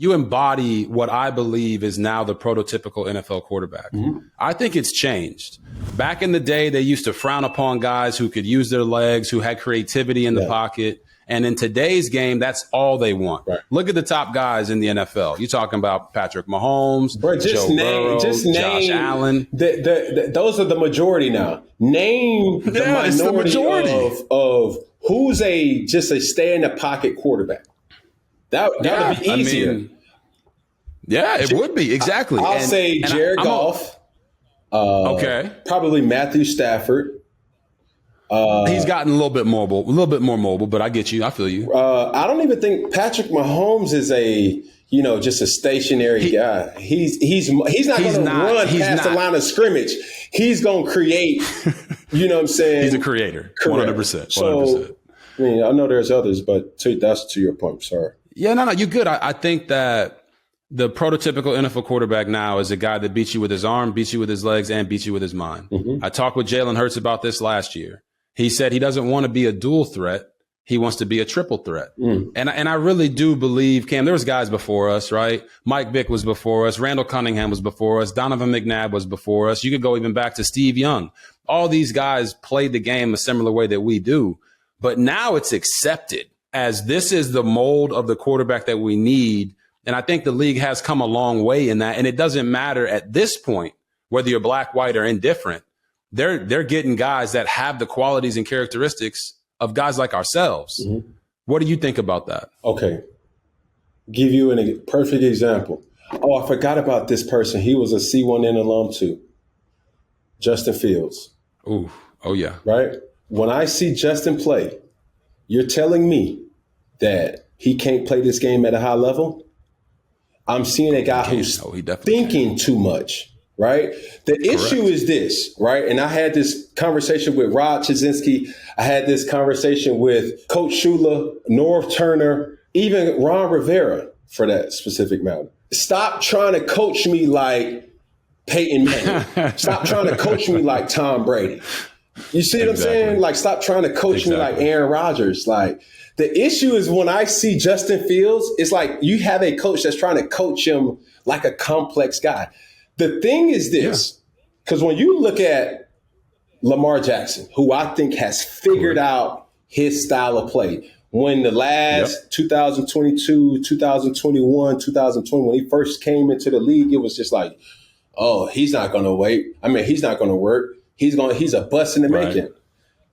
you embody what I believe is now the prototypical NFL quarterback. Mm-hmm. I think it's changed. Back in the day, they used to frown upon guys who could use their legs, who had creativity in the pocket. And in today's game, that's all they want. Right. Look at the top guys in the NFL. You're talking about Patrick Mahomes, Joe Burrow, Josh Allen. Those are the majority now. Name the minority of who's just a stay-in-the-pocket quarterback. That would be easier. It would be. Exactly. I'll say Jared Goff. Probably Matthew Stafford. He's gotten a little bit more mobile, but I get you. I feel you. I don't even think Patrick Mahomes is just a stationary guy. He's not going to run past the line of scrimmage. He's going to create, you know what I'm saying? He's a creator. 100%. So, I mean, I know there's others, but that's to your point. Sorry. Yeah, no, you're good. I think that the prototypical NFL quarterback now is a guy that beats you with his arm, beats you with his legs, and beats you with his mind. Mm-hmm. I talked with Jalen Hurts about this last year. He said he doesn't want to be a dual threat. He wants to be a triple threat. Mm. And I really do believe, Cam, there was guys before us, right? Mike Vick was before us. Randall Cunningham was before us. Donovan McNabb was before us. You could go even back to Steve Young. All these guys played the game a similar way that we do. But now it's accepted as this is the mold of the quarterback that we need. And I think the league has come a long way in that. And it doesn't matter at this point whether you're black, white, or indifferent. They're getting guys that have the qualities and characteristics of guys like ourselves. Mm-hmm. What do you think about that? Okay. Give you a perfect example. Oh, I forgot about this person. He was a C1N alum too. Justin Fields. Ooh. Oh, yeah. Right? When I see Justin play, you're telling me that he can't play this game at a high level? I'm seeing a guy who's thinking too much. Right. The issue is this. Right. And I had this conversation with Rod Chazinski. I had this conversation with Coach Shula, Norv Turner, even Ron Rivera for that specific matter. Stop trying to coach me like Peyton Manning. Stop trying to coach me like Tom Brady. You see what I'm saying? Like, stop trying to coach me like Aaron Rodgers. Like, the issue is when I see Justin Fields, it's like you have a coach that's trying to coach him like a complex guy. The thing is this, because when you look at Lamar Jackson, who I think has figured out his style of play, when the last 2022, 2021, 2020, when he first came into the league, it was just like, oh, he's not going to wait. I mean, he's not going to work. He's a bust in the making.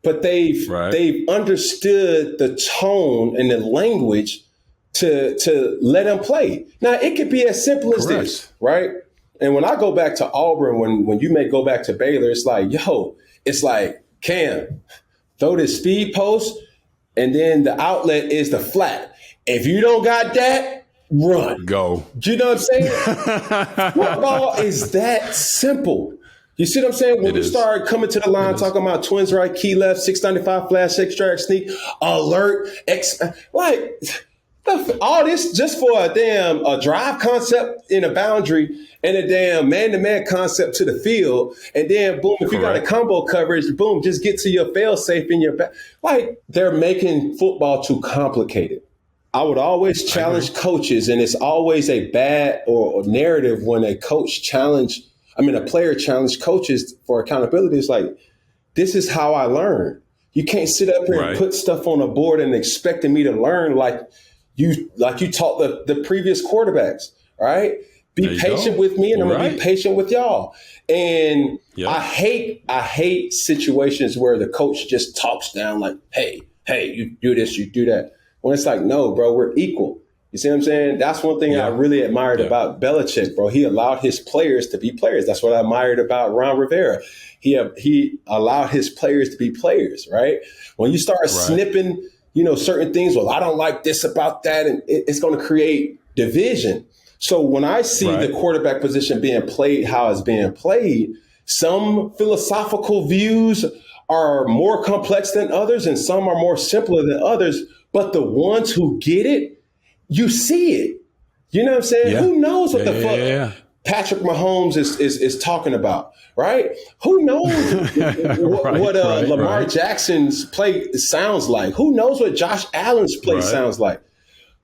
But they've understood the tone and the language to let him play. Now, it could be as simple as this, right? And when I go back to Auburn, when you may go back to Baylor, it's like, Cam, throw this speed post, and then the outlet is the flat. If you don't got that, run. Go. Do you know what I'm saying? Football is that simple. You see what I'm saying? When we start coming to the line talking about twins right, key left, 695 flash, extract, sneak, alert, all this just for a drive concept in a boundary and a damn man-to-man concept to the field. And then, boom, if you got a combo coverage, boom, just get to your fail-safe in your back. Like, they're making football too complicated. I would always challenge coaches, and it's always a bad or narrative when a player challenge coaches for accountability. It's like, this is how I learn. You can't sit up here and put stuff on a board and expecting me to learn like you taught the previous quarterbacks, right? Be patient with me, and I'm going to be patient with y'all. And I hate situations where the coach just talks down like, hey, you do this, you do that. When it's like, no, bro, we're equal. You see what I'm saying? That's one thing I really admired about Belichick, bro. He allowed his players to be players. That's what I admired about Ron Rivera. He allowed his players to be players, right? When you start snipping, certain things, well, I don't like this about that, and it's going to create division. So when I see the quarterback position being played how it's being played, some philosophical views are more complex than others, and some are more simpler than others. But the ones who get it, you see it. You know what I'm saying? Who knows what the fuck Patrick Mahomes is talking about, right? Who knows what Lamar Jackson's play sounds like? Who knows what Josh Allen's play sounds like?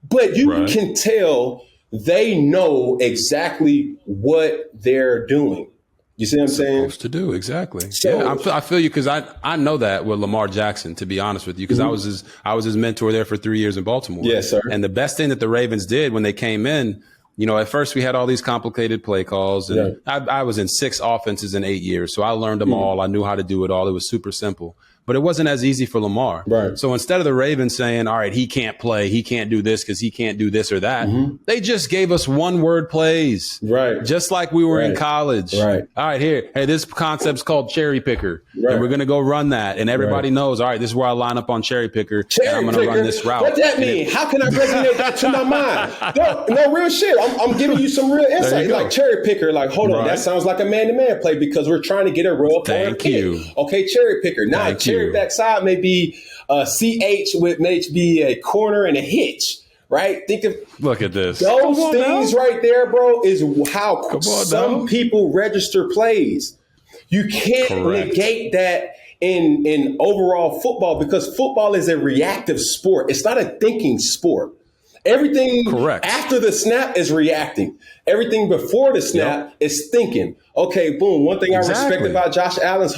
But you can tell they know exactly what they're doing. You see what I'm saying? Supposed to do exactly. So, yeah, I feel you because I know that with Lamar Jackson. To be honest with you, because I was his mentor there for 3 years in Baltimore. Yes, sir. And the best thing that the Ravens did when they came in, at first we had all these complicated play calls, and I was in 6 offenses in 8 years, so I learned them all. I knew how to do it all. It was super simple. But it wasn't as easy for Lamar. Right. So instead of the Ravens saying, all right, he can't play, he can't do this because he can't do this or that, they just gave us one-word plays. Right. Just like we were in college. Right. All right, hey, this concept's called cherry picker. Right. And we're going to go run that. And everybody knows, all right, this is where I line up on cherry picker. And I'm going to run this route. What that mean? How can I resonate that to my mind? No real shit. I'm giving you some real insight. Like cherry picker, like, hold on, that sounds like a man-to-man play because we're trying to get a real Thank you. Okay, cherry picker. Now, cherry backside may be CH with maybe a corner and a hitch, right? Look at this. Those things right there, bro, is how some people register plays. You can't negate that in overall football because football is a reactive sport. It's not a thinking sport. Everything after the snap is reacting. Everything before the snap is thinking. Okay, boom. One thing I respect about Josh McDaniel's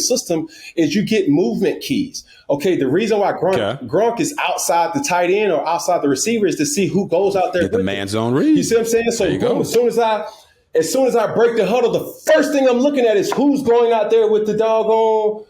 system is you get movement keys. Okay, the reason why Gronk is outside the tight end or outside the receiver is to see who goes out there. Get the man zone read. You see what I'm saying? So boom, as soon as I break the huddle, the first thing I'm looking at is who's going out there with the doggone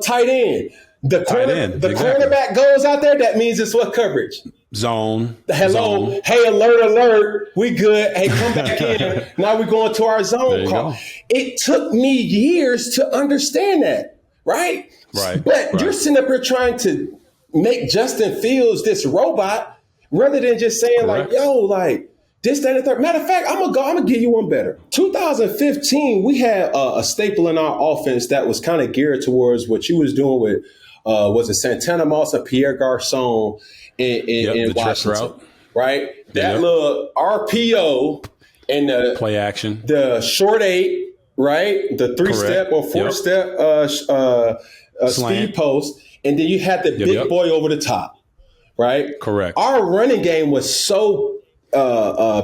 tight end. The cornerback goes out there. That means it's what coverage? Zone. Hello. Zone. Hey, alert. We good. Hey, come back in. Now we're going to our zone call. It took me years to understand that. Right. But you're sitting up here trying to make Justin Fields this robot rather than just saying like, yo, like this, that, and the third. Matter of fact, I'm gonna give you one better. 2015, we had a staple in our offense that was kind of geared towards what you was doing with was it Santana Moss or Pierre Garcon in Washington, right? That little RPO and the play action, the short 8, right? The 3-step or 4-step speed post, and then you had the big boy over the top, right? Correct. Our running game was so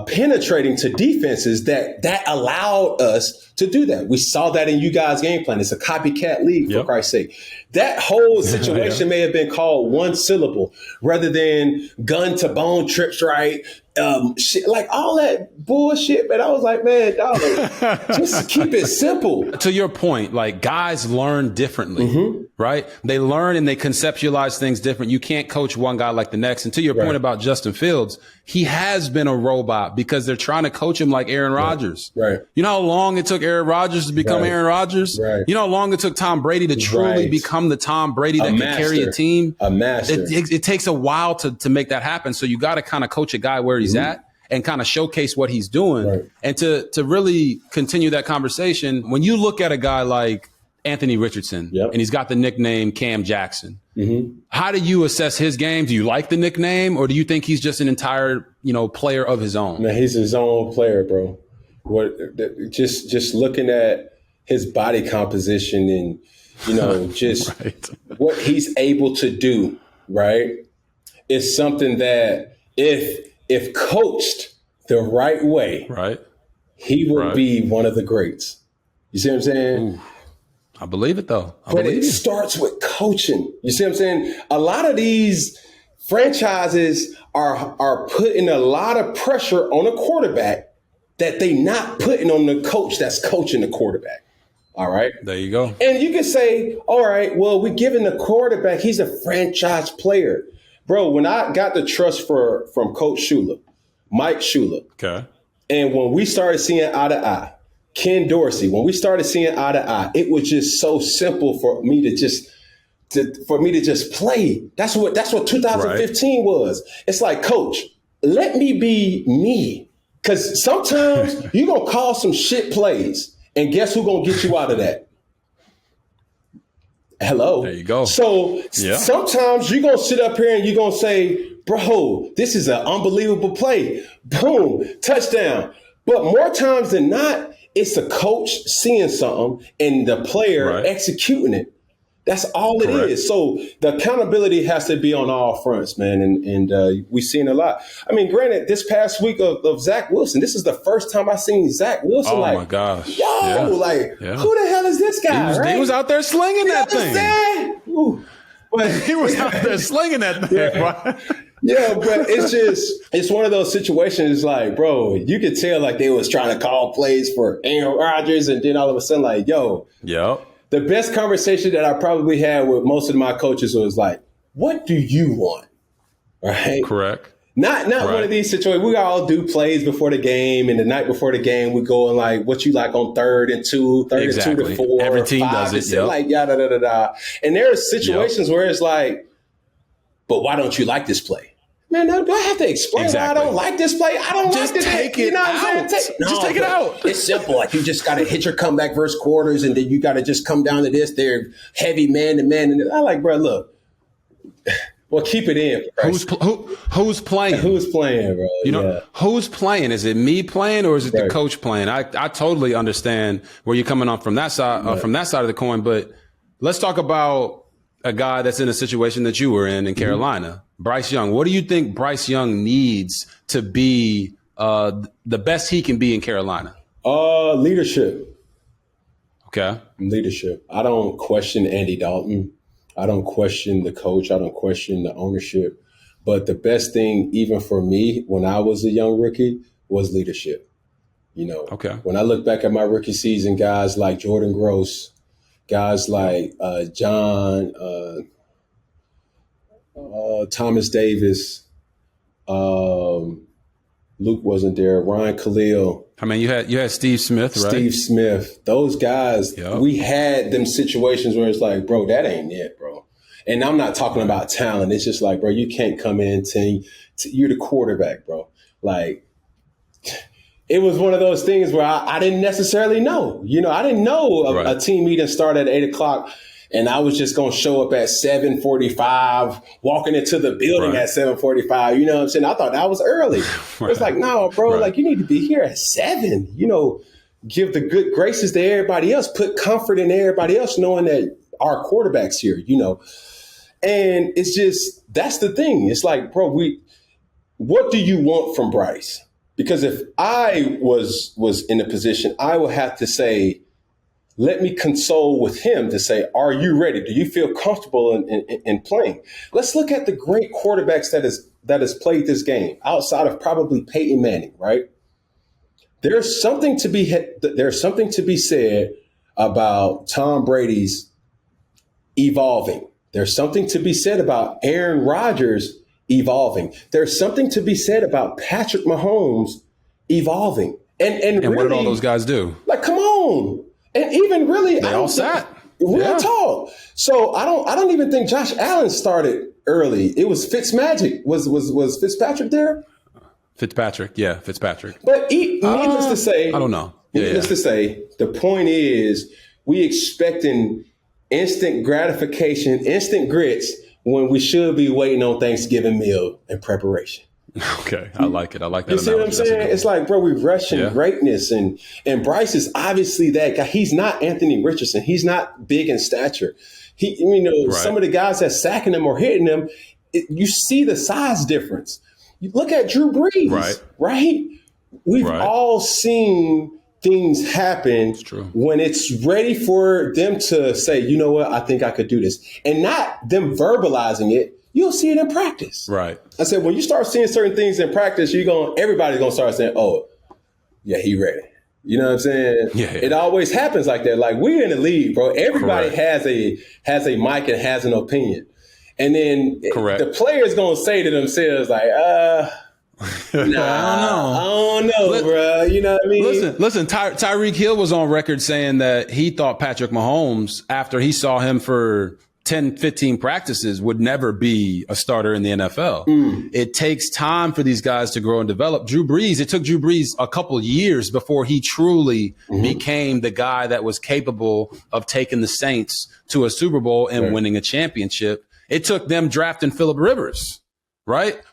penetrating to defenses that allowed us to do that. We saw that in you guys' game plan. It's a copycat league, for Christ's sake. That whole situation may have been called one syllable rather than gun to bone trips, right? Shit, like all that bullshit, man. I was like, man, dog, just keep it simple. To your point, like guys learn differently, right? They learn and they conceptualize things different. You can't coach one guy like the next. And to your point about Justin Fields, he has been a robot because they're trying to coach him like Aaron Rodgers. Right. You know how long it took Aaron Rodgers to become Aaron Rodgers? Right. You know how long it took Tom Brady to truly become the Tom Brady that can carry a team? A master. It takes a while to make that happen. So you got to kind of coach a guy where he's at and kind of showcase what he's doing. Right. And to really continue that conversation, when you look at a guy like Anthony Richardson and he's got the nickname Cam Jackson, how do you assess his game? Do you like the nickname or do you think he's just an entire, player of his own? Man, he's his own player, bro. Just looking at his body composition and, just what he's able to do, right? It's something that if coached the right way, he would be one of the greats. You see what I'm saying? Ooh, I believe it, though. But it starts with coaching. You see what I'm saying? A lot of these franchises are putting a lot of pressure on a quarterback that they not putting on the coach that's coaching the quarterback. All right. There you go. And you can say, all right, well, we're giving the quarterback, he's a franchise player. Bro, when I got the trust from Coach Shula, Mike Shula, and when we started seeing eye to eye, Ken Dorsey, when we started seeing eye to eye, it was just so simple for me to just play. That's what 2015 was. It's like, Coach, let me be me. Because sometimes you're going to call some shit plays, and guess who's going to get you out of that? Hello. There you go. So sometimes you're going to sit up here and you're going to say, bro, this is an unbelievable play. Boom, touchdown. But more times than not, it's the coach seeing something and the player executing it. That's all it is. So the accountability has to be on all fronts, man. And we've seen a lot. I mean, granted, this past week of Zach Wilson, this is the first time I've seen Zach Wilson. Oh, my gosh. Who the hell is this guy? He was out there slinging that thing. But he was out there slinging that thing. Yeah, but it's one of those situations like, bro, you could tell like they was trying to call plays for Aaron Rodgers, and then all of a sudden like, the best conversation that I probably had with most of my coaches was like, what do you want? Right? Correct. Not one of these situations. We all do plays before the game, and the night before the game, we go and like, what you like on 3rd and 2 to 4. Every team does it. Yep. Like, yada, da, da, da. And there are situations where it's like, but why don't you like this play? Man, do I have to explain why I don't like this play? I don't just like this. Take it out. Just take it out. It's simple. Like, you just got to hit your comeback versus quarters, and then you got to just come down to this. They're heavy man to man. And I like, bro, look. Well, keep it in. Who's playing? Who's playing, bro? You know, who's playing? Is it me playing or is it the coach playing? I totally understand where you're coming on from that side of the coin. But let's talk about a guy that's in a situation that you were in Carolina, Bryce Young. What do you think Bryce Young needs to be the best he can be in Carolina? Leadership. Okay. Leadership. I don't question Andy Dalton. I don't question the coach. I don't question the ownership. But the best thing, even for me, when I was a young rookie, was leadership. You know, when I look back at my rookie season, guys like Jordan Gross, guys like John, Thomas Davis, Luke wasn't there, Ryan Khalil. I mean, you had Steve Smith, right? Steve Smith. Those guys, we had them situations where it's like, bro, that ain't it, bro. And I'm not talking about talent. It's just like, bro, you can't come in you're the quarterback, bro. Like, it was one of those things where I didn't necessarily know. You know, I didn't know a team meeting started at 8 o'clock. And I was just going to show up at 7:45, walking into the building at 7:45. You know what I'm saying? I thought that was early. It's like, no, bro, like, you need to be here at 7. You know, give the good graces to everybody else, put comfort in everybody else, knowing that our quarterback's here, you know. And it's just, that's the thing. It's like, bro, what do you want from Bryce? Because if I was in a position, I would have to say, let me console with him to say, are you ready? Do you feel comfortable in playing? Let's look at the great quarterbacks that has played this game outside of probably Peyton Manning, right? There's something to be said about Tom Brady's evolving. There's something to be said about Aaron Rodgers evolving. There's something to be said about Patrick Mahomes evolving. And really, what did all those guys do? Like, come on. And even really, they all sat. Real talk. So I don't even think Josh Allen started early. It was Fitzmagic. Was Fitzpatrick there? Fitzpatrick. But needless to say, I don't know. Needless to say, the point is, we expecting instant gratification, instant grits, when we should be waiting on Thanksgiving meal and preparation. Okay, I like it. I like that. You see what I'm saying? It's like, bro, we're rushing greatness, and Bryce is obviously that guy. He's not Anthony Richardson. He's not big in stature. Some of the guys that sacking him or hitting him, you see the size difference. You look at Drew Brees, right? We've all seen things happen when it's ready for them to say, you know what, I think I could do this, and not them verbalizing it. You'll see it in practice. Right. I said, when you start seeing certain things in practice, everybody's going to start saying, oh, yeah, he ready. You know what I'm saying? Yeah. It always happens like that. Like, we're in the league, bro. Everybody has a mic and has an opinion. And then the player's going to say to themselves, like, I don't know, bro. You know what I mean? Listen. Tyreek Hill was on record saying that he thought Patrick Mahomes, after he saw him for 10, 15 practices, would never be a starter in the NFL. It takes time for these guys to grow and develop. It took Drew Brees a couple years before he truly became the guy that was capable of taking the Saints to a Super Bowl and winning a championship. It took them drafting Phillip Rivers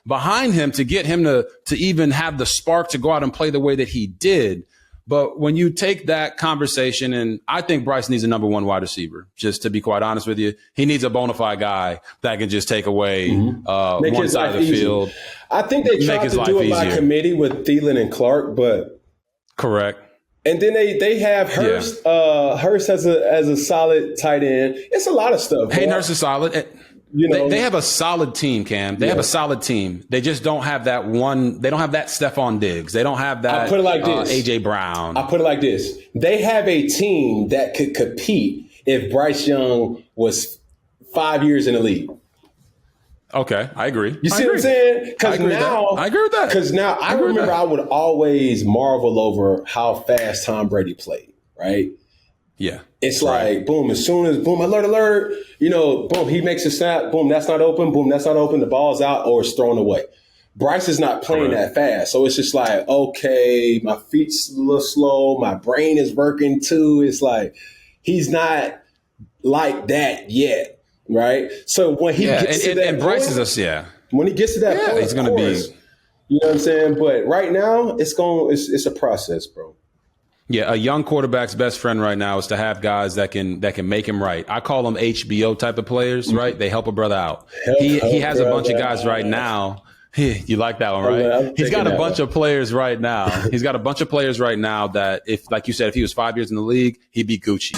behind him to get him to even have the spark to go out and play the way that he did. But when you take that conversation, and I think Bryce needs a number one wide receiver, just to be quite honest with you. He needs a bona fide guy that can just take away one side of the field. I think they tried to do it by committee with Thielen and Clark, but correct. And then they have Hurst. Yeah. Hurst as a solid tight end. It's a lot of stuff. Hayden Hurst is solid. You know, they have a solid team, Cam. They have a solid team. They just don't have that one. They don't have that Stephon Diggs. They don't have that. I put it like this. AJ Brown. I put it like this. They have a team that could compete if Bryce Young was 5 years in the league. Okay, I agree. You see what I'm saying? Because now I agree with that. Because now I remember I would always marvel over how fast Tom Brady played. Right. Yeah. It's like, boom, as soon as, boom, alert, you know, boom, he makes a snap, boom, that's not open, boom, that's not open, the ball's out or it's thrown away. Bryce is not playing that fast. So it's just like, okay, my feet's a little slow, my brain is working too. It's like, he's not like that yet, right? So when he gets to that and Bryce is when he gets to that point, he's going to be, you know what I'm saying? But right now, it's a process, bro. Yeah, a young quarterback's best friend right now is to have guys that can make him right. I call them HBO type of players, right? They help a brother out. He has a bunch of guys right now. You like that one, right? He's got a bunch of players right now. He's got a bunch of players right now that, if, like you said, if he was 5 years in the league, he'd be Gucci.